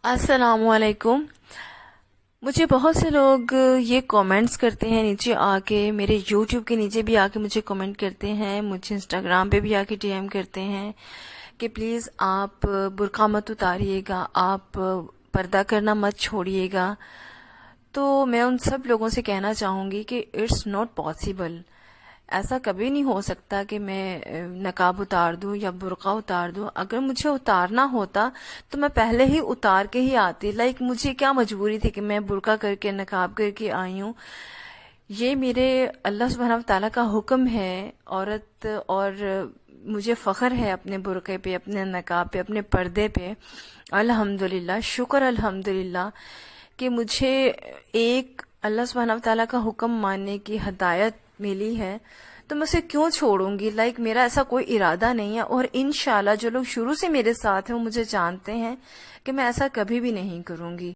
السلام علیکم۔ مجھے بہت سے لوگ یہ کامنٹس کرتے ہیں نیچے آ کے، میرے یوٹیوب کے نیچے بھی آ کے مجھے کامنٹ کرتے ہیں، مجھے انسٹاگرام پہ بھی آ کے ڈی ایم کرتے ہیں کہ پلیز آپ برقع مت اتاریے گا، آپ پردہ کرنا مت چھوڑیے گا۔ تو میں ان سب لوگوں سے کہنا چاہوں گی کہ اٹس ناٹ پاسبل، ایسا کبھی نہیں ہو سکتا کہ میں نقاب اتار دوں یا برقع اتار دوں۔ اگر مجھے اتارنا ہوتا تو میں پہلے ہی اتار کے ہی آتی، مجھے کیا مجبوری تھی کہ میں برقع کر کے نقاب کر کے آئی ہوں۔ یہ میرے اللہ سبحانہ و تعالیٰ کا حکم ہے عورت، اور مجھے فخر ہے اپنے برقعے پہ، اپنے نقاب پہ، اپنے پردے پہ۔ الحمدللہ، شکر الحمدللہ کہ مجھے ایک اللہ سبحانہ و تعالیٰ کا حکم ماننے کی ہدایت ملی ہے، تو میں اسے کیوں چھوڑوں گی؟ میرا ایسا کوئی ارادہ نہیں ہے، اور انشاءاللہ جو لوگ شروع سے میرے ساتھ ہیں وہ مجھے جانتے ہیں کہ میں ایسا کبھی بھی نہیں کروں گی۔